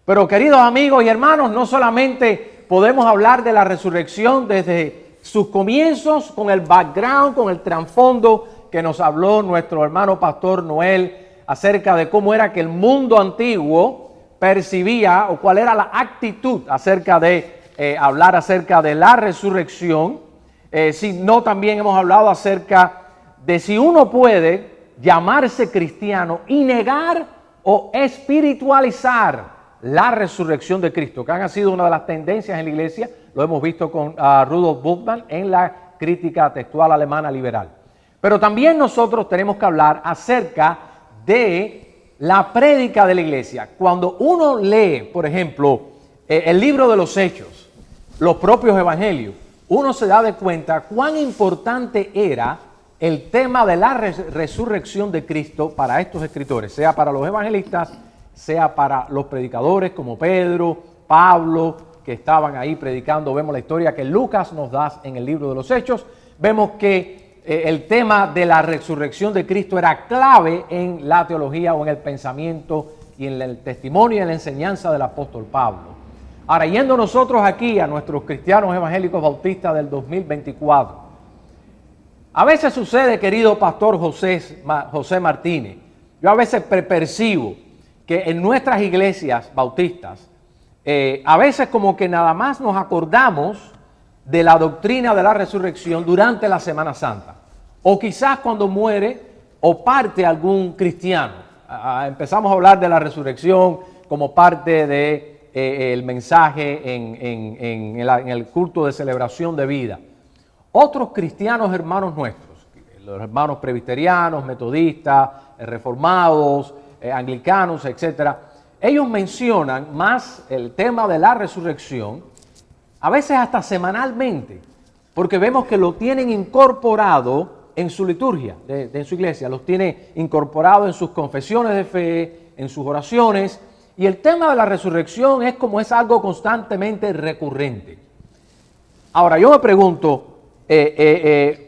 Pero queridos amigos y hermanos, no solamente podemos hablar de la resurrección desde sus comienzos, con el background, con el trasfondo que nos habló nuestro hermano pastor Noel acerca de cómo era que el mundo antiguo percibía o cuál era la actitud acerca de hablar acerca de la resurrección, sino también hemos hablado acerca de si uno puede llamarse cristiano y negar o espiritualizar la resurrección de Cristo, que han sido una de las tendencias en la iglesia. Lo hemos visto con Rudolf Bultmann en la crítica textual alemana liberal. Pero también nosotros tenemos que hablar acerca de la prédica de la iglesia. Cuando uno lee, por ejemplo, el libro de los Hechos, los propios evangelios, uno se da de cuenta cuán importante era el tema de la resurrección de Cristo para estos escritores, sea para los evangelistas, sea para los predicadores como Pedro, Pablo, que estaban ahí predicando. Vemos la historia que Lucas nos da en el libro de los Hechos. Vemos que el tema de la resurrección de Cristo era clave en la teología o en el pensamiento y en el testimonio y en la enseñanza del apóstol Pablo. Ahora, yendo nosotros aquí a nuestros cristianos evangélicos bautistas del 2024, a veces sucede, querido pastor José Martínez, yo a veces percibo que en nuestras iglesias bautistas, a veces como que nada más nos acordamos de la doctrina de la resurrección durante la Semana Santa, o quizás cuando muere o parte algún cristiano. Empezamos a hablar de la resurrección como parte de el mensaje en el culto de celebración de vida. Otros cristianos hermanos nuestros, los hermanos presbiterianos, metodistas, reformados, anglicanos, etcétera, ellos mencionan más el tema de la resurrección, a veces hasta semanalmente, porque vemos que lo tienen incorporado en su liturgia, en su iglesia, los tiene incorporado en sus confesiones de fe, en sus oraciones, y el tema de la resurrección es algo constantemente recurrente. Ahora, yo me pregunto, ¿es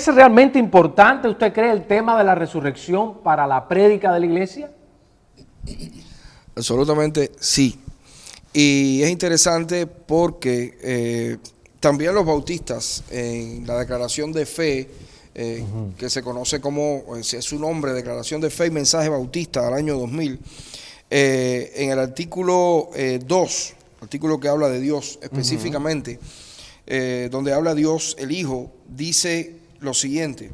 realmente importante, usted cree, el tema de la resurrección para la prédica de la iglesia? Absolutamente sí. Y es interesante porque también los bautistas, en la declaración de fe, que se conoce como, es su nombre, Declaración de Fe y Mensaje Bautista del año 2000, en el artículo 2, artículo que habla de Dios específicamente, donde habla Dios, el Hijo, dice lo siguiente.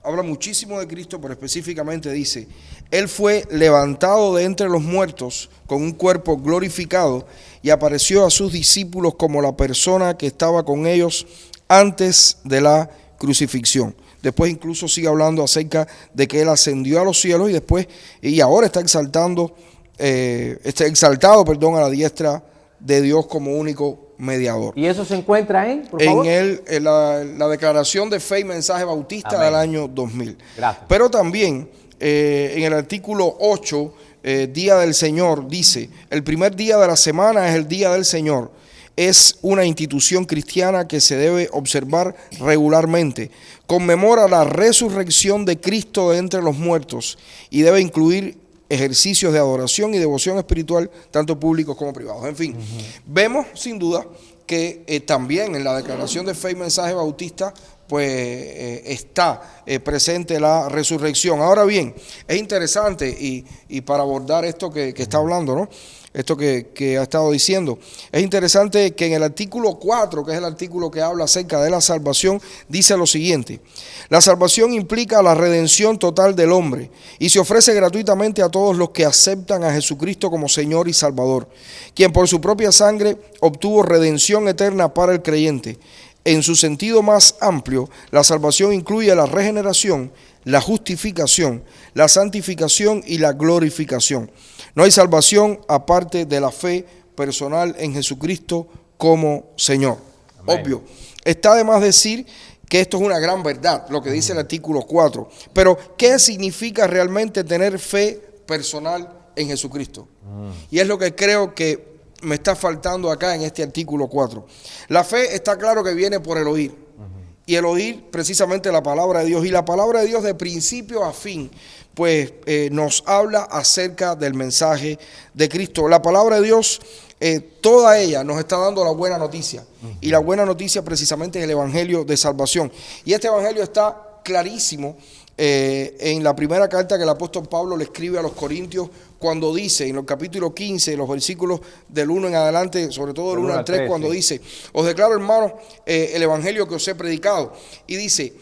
Habla muchísimo de Cristo, pero específicamente dice: Él fue levantado de entre los muertos con un cuerpo glorificado y apareció a sus discípulos como la persona que estaba con ellos antes de la crucifixión. Después incluso sigue hablando acerca de que Él ascendió a los cielos y ahora está exaltado a la diestra de Dios como único mediador. ¿Y eso se encuentra por favor? En la Declaración de Fe y Mensaje Bautista. Amén. Del año 2000. Gracias. Pero también en el artículo 8, Día del Señor, dice: el primer día de la semana es el Día del Señor. Es una institución cristiana que se debe observar regularmente. Conmemora la resurrección de Cristo de entre los muertos y debe incluir ejercicios de adoración y devoción espiritual, tanto públicos como privados. En fin, vemos sin duda que también en la Declaración de Fe y Mensaje Bautista pues está presente la resurrección. Ahora bien, es interesante y para abordar esto que está hablando, ¿no? Esto que ha estado diciendo, es interesante que en el artículo 4, que es el artículo que habla acerca de la salvación, dice lo siguiente: la salvación implica la redención total del hombre y se ofrece gratuitamente a todos los que aceptan a Jesucristo como Señor y Salvador, quien por su propia sangre obtuvo redención eterna para el creyente. En su sentido más amplio, la salvación incluye la regeneración, la justificación, la santificación y la glorificación. No hay salvación aparte de la fe personal en Jesucristo como Señor. Amén. Obvio. Está de más decir que esto es una gran verdad, lo que dice el artículo 4. Pero, ¿qué significa realmente tener fe personal en Jesucristo? Y es lo que creo que me está faltando acá en este artículo 4. La fe está claro que viene por el oír. Y el oír precisamente la palabra de Dios. Y la palabra de Dios de principio a fin pues nos habla acerca del mensaje de Cristo. La palabra de Dios, toda ella nos está dando la buena noticia. Y la buena noticia precisamente es el evangelio de salvación. Y este evangelio está clarísimo en la primera carta que el apóstol Pablo le escribe a los Corintios, cuando dice en el capítulo 15, los versículos del 1 en adelante, sobre todo del 1 al 3, cuando dice: os declaro, hermanos, el evangelio que os he predicado. Y dice,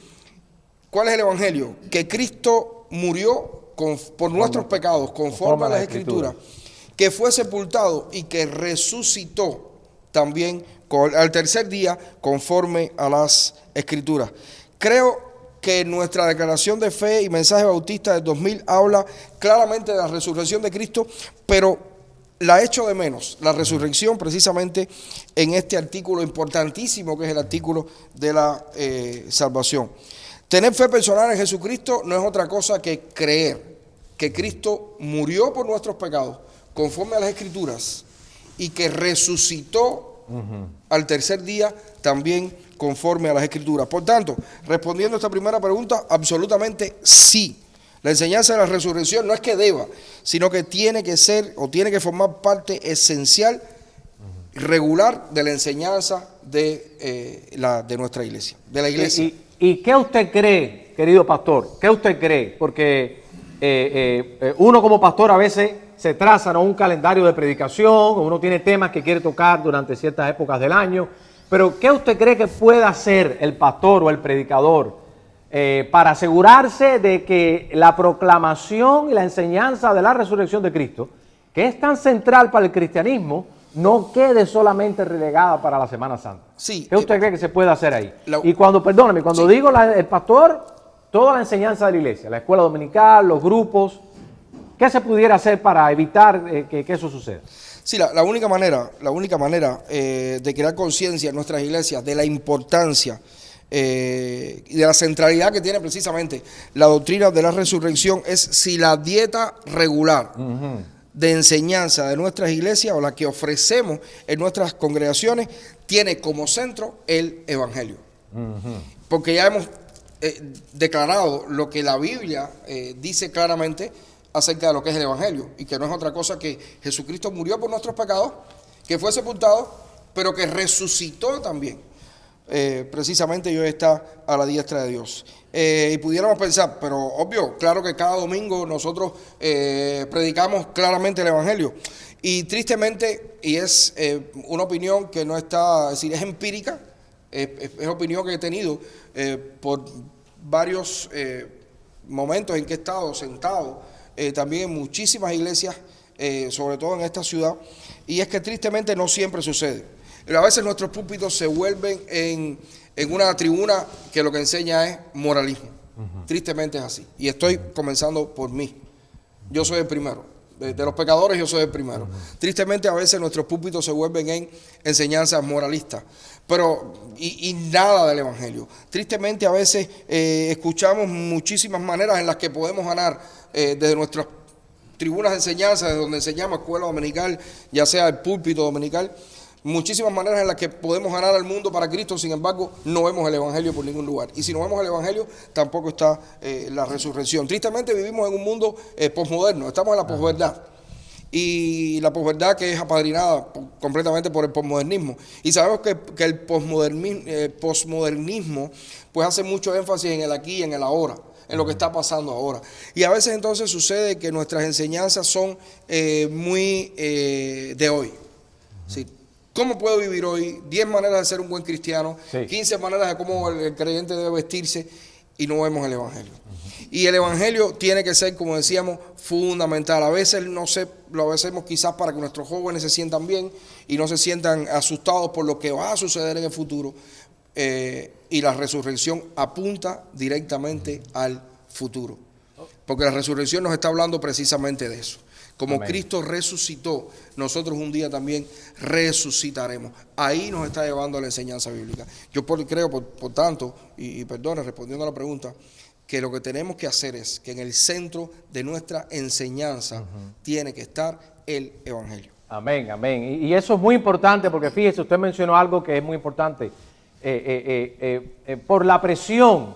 ¿cuál es el evangelio? Que Cristo murió por nuestros pecados, conforme a las Escrituras, que fue sepultado y que resucitó también al tercer día, conforme a las Escrituras. Creo que nuestra declaración de fe y mensaje bautista del 2000 habla claramente de la resurrección de Cristo, pero la echo de menos, la resurrección, precisamente en este artículo importantísimo que es el artículo de la salvación. Tener fe personal en Jesucristo no es otra cosa que creer que Cristo murió por nuestros pecados, conforme a las Escrituras, y que resucitó al tercer día también conforme a las Escrituras. Por tanto, respondiendo a esta primera pregunta, absolutamente sí. La enseñanza de la resurrección no es que deba, sino que tiene que ser o tiene que formar parte esencial, regular de la enseñanza de nuestra iglesia, de la iglesia. ¿Y qué usted cree, querido pastor? ¿Qué usted cree? Porque uno como pastor a veces se traza, ¿no?, un calendario de predicación, uno tiene temas que quiere tocar durante ciertas épocas del año, pero ¿qué usted cree que pueda hacer el pastor o el predicador para asegurarse de que la proclamación y la enseñanza de la resurrección de Cristo, que es tan central para el cristianismo, no quede solamente relegada para la Semana Santa? Sí, ¿Qué usted cree que se puede hacer ahí? Y cuando sí, digo el pastor, toda la enseñanza de la iglesia, la escuela dominical, los grupos, ¿qué se pudiera hacer para evitar que eso suceda? Sí, la única manera de crear conciencia en nuestras iglesias de la importancia y de la centralidad que tiene precisamente la doctrina de la resurrección es si la dieta regular de enseñanza de nuestras iglesias o la que ofrecemos en nuestras congregaciones tiene como centro el evangelio. Porque ya hemos declarado lo que la Biblia dice claramente acerca de lo que es el evangelio, y que no es otra cosa que Jesucristo murió por nuestros pecados, que fue sepultado, pero que resucitó también. Precisamente, y hoy está a la diestra de Dios. Y pudiéramos pensar, pero obvio, claro que cada domingo nosotros predicamos claramente el evangelio. Y tristemente, y es una opinión que no está, es decir, es empírica, es opinión que he tenido por varios momentos en que he estado sentado también en muchísimas iglesias, sobre todo en esta ciudad, y es que tristemente no siempre sucede. A veces nuestros púlpitos se vuelven en una tribuna que lo que enseña es moralismo. Tristemente es así. Y estoy comenzando por mí. Yo soy el primero. De los pecadores yo soy el primero. Tristemente a veces nuestros púlpitos se vuelven en enseñanzas moralistas, pero y nada del evangelio. Tristemente a veces escuchamos muchísimas maneras en las que podemos ganar desde nuestras tribunas de enseñanza, desde donde enseñamos escuela dominical, ya sea el púlpito dominical, muchísimas maneras en las que podemos ganar al mundo para Cristo. Sin embargo, no vemos el evangelio por ningún lugar, y si no vemos el evangelio tampoco está la resurrección. Tristemente vivimos en un mundo posmoderno, estamos en la posverdad, y la posverdad que es apadrinada completamente por el posmodernismo, y sabemos que el posmodernismo pues hace mucho énfasis en el aquí y en el ahora, en lo que está pasando ahora, y a veces entonces sucede que nuestras enseñanzas son muy de hoy. ¿Sí? ¿Cómo puedo vivir hoy? 10 maneras de ser un buen cristiano, sí. 15 maneras de cómo el creyente debe vestirse, y no vemos el evangelio. Y el evangelio tiene que ser, como decíamos, fundamental. A veces lo hacemos quizás para que nuestros jóvenes se sientan bien y no se sientan asustados por lo que va a suceder en el futuro. Y la resurrección apunta directamente al futuro, porque la resurrección nos está hablando precisamente de eso. Como Amén. Cristo resucitó, nosotros un día también resucitaremos. Ahí nos está llevando la enseñanza bíblica. Yo creo, por tanto, y perdone, respondiendo a la pregunta, que lo que tenemos que hacer es que en el centro de nuestra enseñanza tiene que estar el evangelio. Amén, amén. Y eso es muy importante, porque fíjese, usted mencionó algo que es muy importante. Por la presión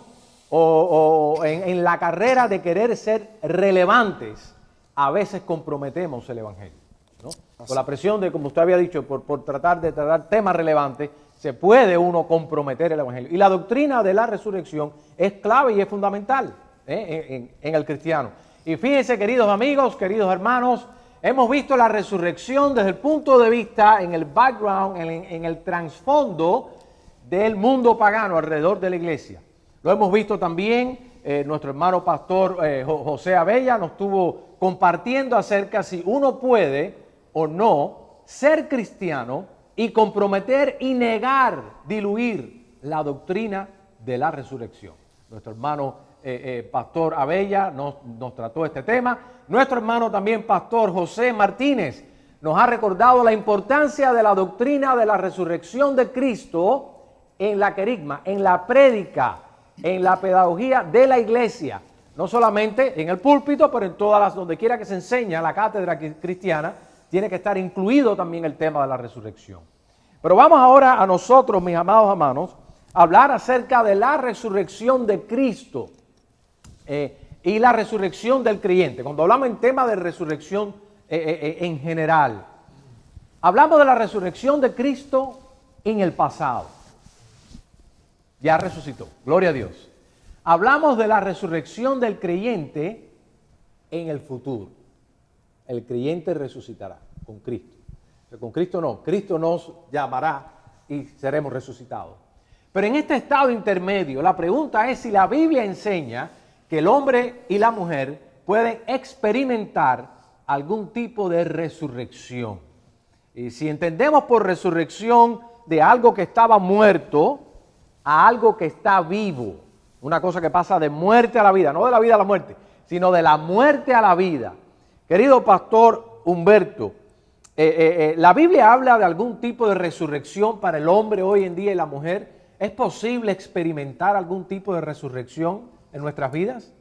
o en la carrera de querer ser relevantes, a veces comprometemos el Evangelio, ¿no? Por la presión de, como usted había dicho, por tratar de tratar temas relevantes, se puede uno comprometer el Evangelio. Y la doctrina de la resurrección es clave y es fundamental en el cristiano. Y fíjense, queridos amigos, queridos hermanos, hemos visto la resurrección desde el punto de vista, en el background, en el trasfondo del mundo pagano alrededor de la iglesia. Lo hemos visto también, nuestro hermano pastor José Abella nos estuvo compartiendo acerca si uno puede o no ser cristiano y comprometer y negar, diluir la doctrina de la resurrección. Nuestro hermano pastor Abella nos trató este tema. Nuestro hermano también pastor José Martínez nos ha recordado la importancia de la doctrina de la resurrección de Cristo en la querigma, en la prédica, en la pedagogía de la iglesia, no solamente en el púlpito, pero en todas las, donde quiera que se enseña la cátedra cristiana, tiene que estar incluido también el tema de la resurrección. Pero vamos ahora a nosotros, mis amados hermanos, a hablar acerca de la resurrección de Cristo y la resurrección del creyente. Cuando hablamos en tema de resurrección en general, hablamos de la resurrección de Cristo en el pasado. Ya resucitó, gloria a Dios. Hablamos de la resurrección del creyente en el futuro. El creyente resucitará con Cristo. Pero con Cristo no, Cristo nos llamará y seremos resucitados. Pero en este estado intermedio, la pregunta es si la Biblia enseña que el hombre y la mujer pueden experimentar algún tipo de resurrección. Y si entendemos por resurrección de algo que estaba muerto a algo que está vivo, una cosa que pasa de muerte a la vida, no de la vida a la muerte, sino de la muerte a la vida. Querido pastor Humberto, la Biblia habla de algún tipo de resurrección para el hombre hoy en día y la mujer. ¿Es posible experimentar algún tipo de resurrección en nuestras vidas?